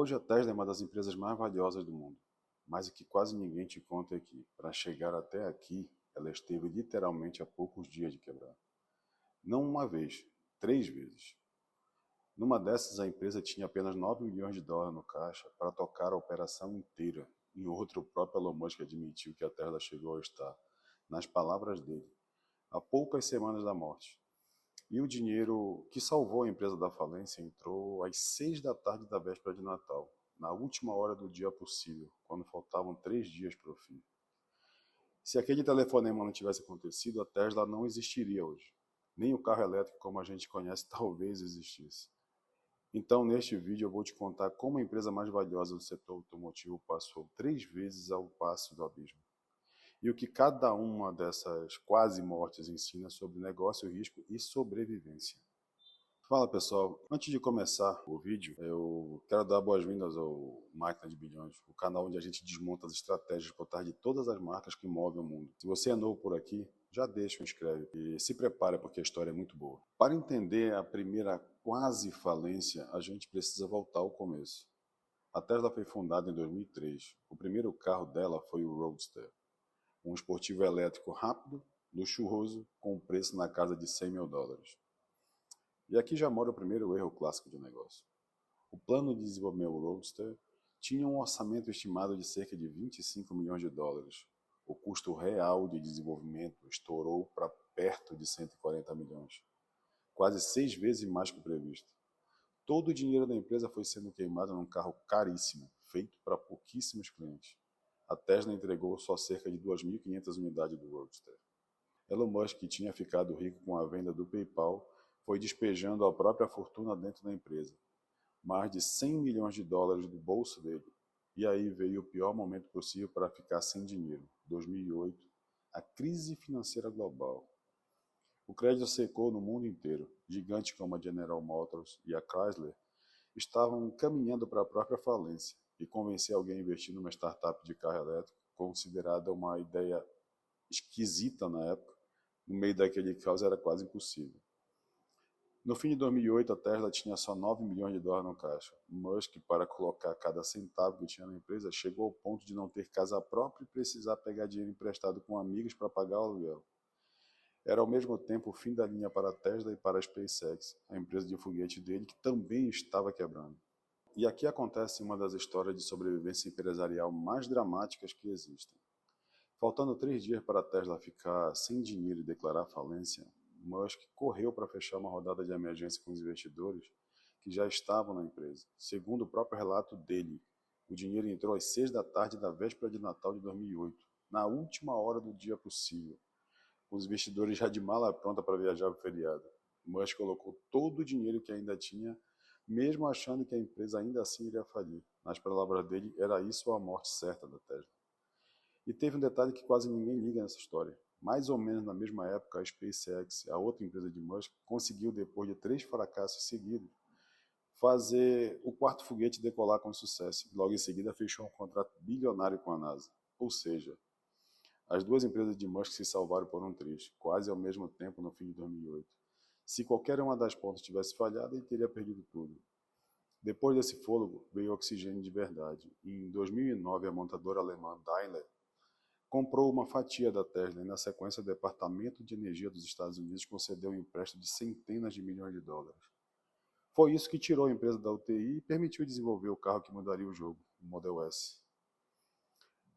Hoje a Tesla é uma das empresas mais valiosas do mundo, mas o que quase ninguém te conta é que, para chegar até aqui, ela esteve literalmente a poucos dias de quebrar. Não uma vez, 3 vezes. Numa dessas, a empresa tinha apenas 9 milhões de dólares no caixa para tocar a operação inteira. Em outra, o próprio Elon Musk admitiu que a Tesla chegou a estar, nas palavras dele, a poucas semanas da morte. E o dinheiro que salvou a empresa da falência entrou às 6 da tarde da véspera de Natal, na última hora do dia possível, quando faltavam 3 dias para o fim. Se aquele telefonema não tivesse acontecido, a Tesla não existiria hoje. Nem o carro elétrico como a gente conhece talvez existisse. Então, neste vídeo, eu vou te contar como a empresa mais valiosa do setor automotivo passou 3 vezes ao passo do abismo. E o que cada uma dessas quase mortes ensina sobre negócio, risco e sobrevivência. Fala pessoal, antes de começar o vídeo, eu quero dar boas-vindas ao Máquina de Bilhões, o canal onde a gente desmonta as estratégias por trás de todas as marcas que movem o mundo. Se você é novo por aqui, já deixa, inscreve e se prepara porque a história é muito boa. Para entender a primeira quase falência, a gente precisa voltar ao começo. A Tesla foi fundada em 2003. O primeiro carro dela foi o Roadster, um esportivo elétrico rápido, luxuoso, com um preço na casa de 100 mil dólares. E aqui já mora o primeiro erro clássico de negócio. O plano de desenvolvimento Roadster tinha um orçamento estimado de cerca de 25 milhões de dólares. O custo real de desenvolvimento estourou para perto de 140 milhões, quase 6 vezes mais que o previsto. Todo o dinheiro da empresa foi sendo queimado num carro caríssimo, feito para pouquíssimos clientes. A Tesla entregou só cerca de 2.500 unidades do Roadster. Elon Musk, que tinha ficado rico com a venda do PayPal, foi despejando a própria fortuna dentro da empresa. Mais de 100 milhões de dólares do bolso dele. E aí veio o pior momento possível para ficar sem dinheiro. 2008, a crise financeira global. O crédito secou no mundo inteiro. Gigantes como a General Motors e a Chrysler estavam caminhando para a própria falência. E convencer alguém a investir numa startup de carro elétrico, considerada uma ideia esquisita na época, no meio daquele caos era quase impossível. No fim de 2008, a Tesla tinha só 9 milhões de dólares no caixa. Musk, para colocar cada centavo que tinha na empresa, chegou ao ponto de não ter casa própria e precisar pegar dinheiro emprestado com amigos para pagar o aluguel. Era ao mesmo tempo o fim da linha para a Tesla e para a SpaceX, a empresa de foguete dele, que também estava quebrando. E aqui acontece uma das histórias de sobrevivência empresarial mais dramáticas que existem. Faltando 3 dias para a Tesla ficar sem dinheiro e declarar falência, Musk correu para fechar uma rodada de emergência com os investidores que já estavam na empresa. Segundo o próprio relato dele, o dinheiro entrou às 6 da tarde da véspera de Natal de 2008, na última hora do dia possível, com os investidores já de mala pronta para viajar para o feriado. Musk colocou todo o dinheiro que ainda tinha, mesmo achando que a empresa ainda assim iria falir. Nas palavras dele, era isso ou a morte certa da Tesla. E teve um detalhe que quase ninguém liga nessa história. Mais ou menos na mesma época, a SpaceX, a outra empresa de Musk, conseguiu, depois de 3 fracassos seguidos, fazer o quarto foguete decolar com sucesso. Logo em seguida, fechou um contrato bilionário com a NASA. Ou seja, as duas empresas de Musk se salvaram por um triz, quase ao mesmo tempo no fim de 2008. Se qualquer uma das pontas tivesse falhado, ele teria perdido tudo. Depois desse fôlego, veio o oxigênio de verdade. Em 2009, a montadora alemã Daimler comprou uma fatia da Tesla e, na sequência, o Departamento de Energia dos Estados Unidos concedeu um empréstimo de centenas de milhões de dólares. Foi isso que tirou a empresa da UTI e permitiu desenvolver o carro que mudaria o jogo, o Model S.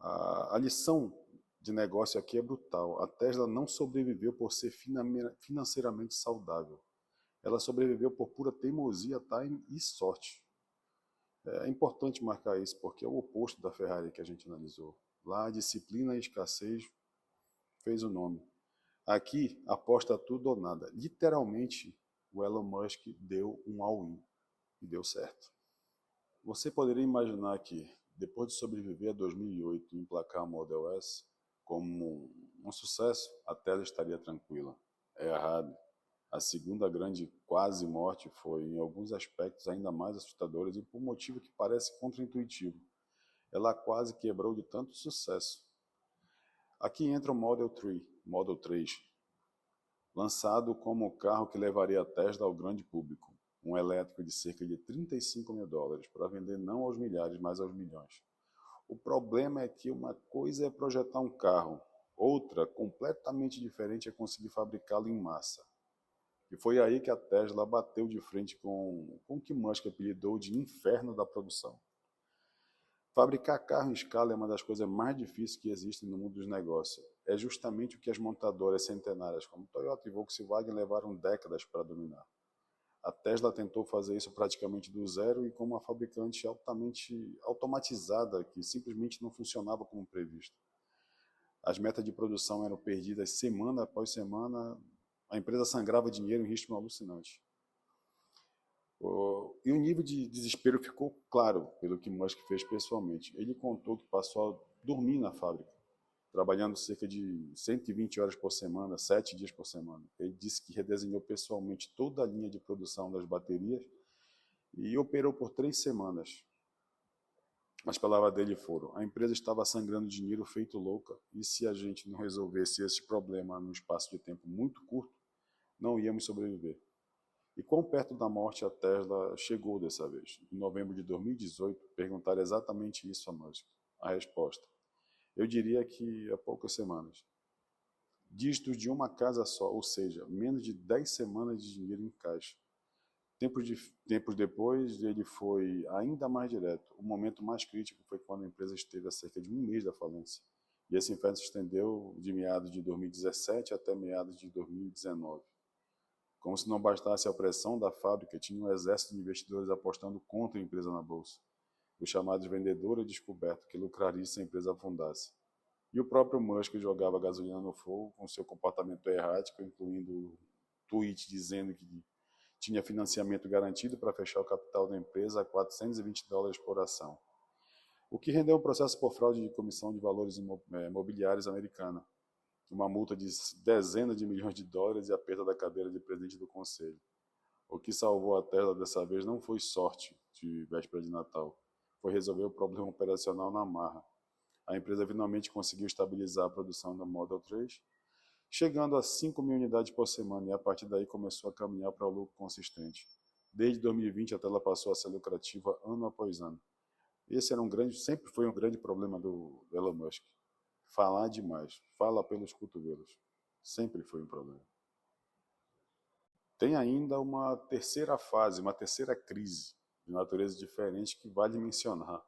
A lição de negócio aqui é brutal. A Tesla não sobreviveu por ser financeiramente saudável. Ela sobreviveu por pura teimosia, time e sorte. É importante marcar isso porque é o oposto da Ferrari que a gente analisou. Lá, a disciplina e escassez fez o nome. Aqui, aposta tudo ou nada. Literalmente, o Elon Musk deu um all-in e deu certo. Você poderia imaginar que, depois de sobreviver a 2008 e emplacar a Model S como um sucesso, a Tesla estaria tranquila. É errado. A segunda grande quase morte foi, em alguns aspectos, ainda mais assustadores e por um motivo que parece contraintuitivo. Ela quase quebrou de tanto sucesso. Aqui entra o Model 3, lançado como o carro que levaria a Tesla ao grande público. um elétrico de cerca de 35 mil dólares, para vender não aos milhares, mas aos milhões. O problema é que uma coisa é projetar um carro, outra, completamente diferente, é conseguir fabricá-lo em massa. E foi aí que a Tesla bateu de frente com o que Musk apelidou de inferno da produção. Fabricar carro em escala é uma das coisas mais difíceis que existem no mundo dos negócios. É justamente o que as montadoras centenárias como Toyota e Volkswagen levaram décadas para dominar. A Tesla tentou fazer isso praticamente do zero e com uma fabricante altamente automatizada que simplesmente não funcionava como previsto. As metas de produção eram perdidas semana após semana, a empresa sangrava dinheiro em ritmo alucinante. E o nível de desespero ficou claro pelo que Musk fez pessoalmente. Ele contou que passou a dormir na fábrica, trabalhando cerca de 120 horas por semana, 7 dias por semana. Ele disse que redesenhou pessoalmente toda a linha de produção das baterias e operou por 3 semanas. As palavras dele foram: a empresa estava sangrando dinheiro feito louca, e se a gente não resolvesse esse problema num espaço de tempo muito curto, não íamos sobreviver. E quão perto da morte a Tesla chegou dessa vez? Em novembro de 2018, perguntaram exatamente isso a Musk. A resposta: eu diria que há poucas semanas. Dígitos de uma casa só, ou seja, menos de 10 semanas de dinheiro em caixa. Tempos depois, ele foi ainda mais direto. O momento mais crítico foi quando a empresa esteve a cerca de um mês da falência. E esse inferno se estendeu de meados de 2017 até meados de 2019. Como se não bastasse a pressão da fábrica, tinha um exército de investidores apostando contra a empresa na bolsa. Os chamados vendedores descoberto que lucraria se a empresa afundasse. E o próprio Musk jogava gasolina no fogo com seu comportamento errático, incluindo tweet dizendo que tinha financiamento garantido para fechar o capital da empresa a 420 dólares por ação, o que rendeu um processo por fraude de Comissão de Valores Imobiliários americana, uma multa de dezenas de milhões de dólares e a perda da cadeira de presidente do conselho. O que salvou a Tesla dessa vez não foi sorte de véspera de Natal, foi resolver o problema operacional na marra. A empresa finalmente conseguiu estabilizar a produção da Model 3, chegando a 5 mil unidades por semana, e a partir daí começou a caminhar para o lucro consistente. Desde 2020 a Tesla passou a ser lucrativa ano após ano. Esse era sempre foi um grande problema do Elon Musk. Falar demais, fala pelos cotovelos. Sempre foi um problema. Tem ainda uma terceira fase, uma terceira crise, de natureza diferente que vale mencionar.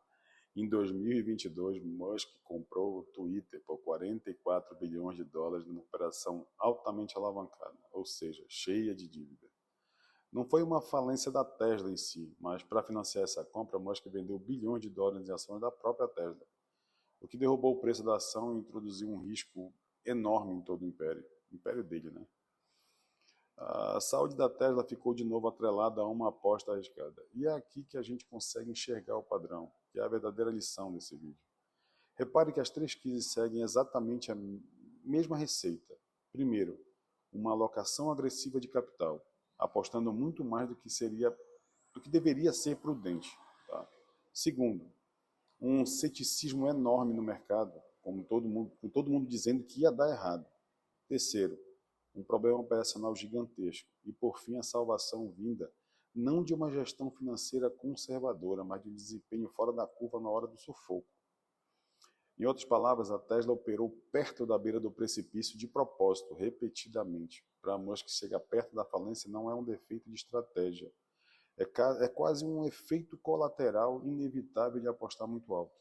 Em 2022, Musk comprou o Twitter por 44 bilhões de dólares numa operação altamente alavancada, ou seja, cheia de dívida. Não foi uma falência da Tesla em si, mas para financiar essa compra, Musk vendeu bilhões de dólares em ações da própria Tesla, o que derrubou o preço da ação e introduziu um risco enorme em todo o império dele, né? A saúde da Tesla ficou de novo atrelada a uma aposta arriscada. E é aqui que a gente consegue enxergar o padrão, que é a verdadeira lição desse vídeo. Repare que as três crises seguem exatamente a mesma receita. Primeiro, uma alocação agressiva de capital, apostando muito mais do que deveria ser prudente. Tá? Segundo, um ceticismo enorme no mercado, com todo mundo dizendo que ia dar errado. Terceiro, um problema operacional gigantesco. E, por fim, a salvação vinda não de uma gestão financeira conservadora, mas de um desempenho fora da curva na hora do sufoco. Em outras palavras, a Tesla operou perto da beira do precipício de propósito, repetidamente. Para Musk chegar perto da falência não é um defeito de estratégia. É quase um efeito colateral inevitável de apostar muito alto.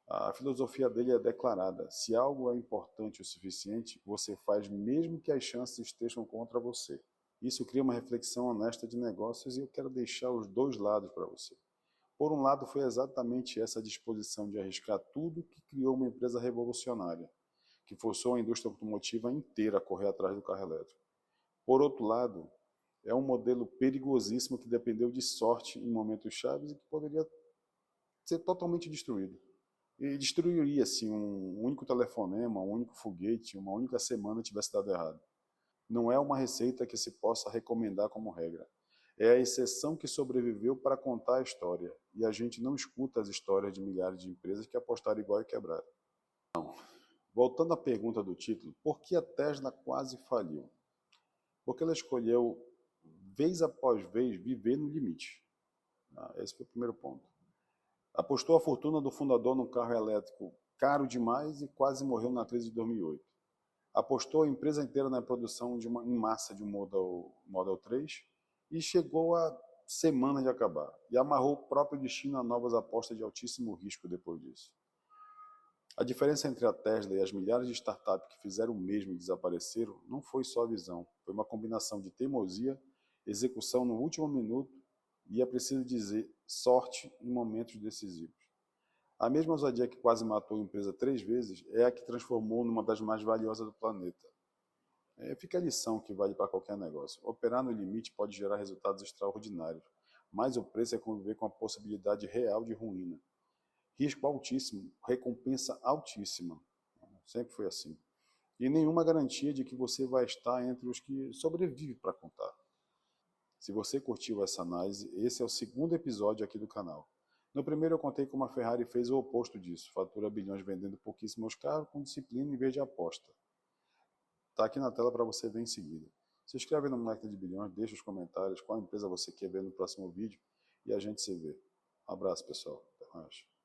A filosofia dele é declarada: se algo é importante o suficiente, você faz mesmo que as chances estejam contra você. Isso cria uma reflexão honesta de negócios e eu quero deixar os dois lados para você. Por um lado, foi exatamente essa disposição de arriscar tudo que criou uma empresa revolucionária, que forçou a indústria automotiva inteira a correr atrás do carro elétrico. Por outro lado, é um modelo perigosíssimo que dependeu de sorte em momentos chaves e que poderia ser totalmente destruído. E destruiria se um único telefonema, um único foguete, uma única semana tivesse dado errado. Não é uma receita que se possa recomendar como regra. É a exceção que sobreviveu para contar a história. E a gente não escuta as histórias de milhares de empresas que apostaram igual e quebraram. Voltando à pergunta do título, por que a Tesla quase faliu? Porque ela escolheu vez após vez, viver no limite. Esse foi o primeiro ponto. Apostou a fortuna do fundador num carro elétrico caro demais e quase morreu na crise de 2008. Apostou a empresa inteira na produção em massa de um Model 3 e chegou a semana de acabar. E amarrou o próprio destino a novas apostas de altíssimo risco depois disso. A diferença entre a Tesla e as milhares de startups que fizeram o mesmo e desapareceram não foi só a visão, foi uma combinação de teimosia, execução no último minuto e, é preciso dizer, sorte em momentos decisivos. A mesma ousadia que quase matou a empresa 3 vezes é a que transformou numa das mais valiosas do planeta. Fica a lição que vale para qualquer negócio. Operar no limite pode gerar resultados extraordinários, mas o preço é conviver com a possibilidade real de ruína. Risco altíssimo, recompensa altíssima. Sempre foi assim. E nenhuma garantia de que você vai estar entre os que sobrevivem para contar. Se você curtiu essa análise, esse é o segundo episódio aqui do canal. No primeiro eu contei como a Ferrari fez o oposto disso, fatura bilhões vendendo pouquíssimos carros com disciplina em vez de aposta. Está aqui na tela para você ver em seguida. Se inscreve no Moleque de Bilhões, deixa os comentários qual empresa você quer ver no próximo vídeo e a gente se vê. Um abraço, pessoal. Até mais.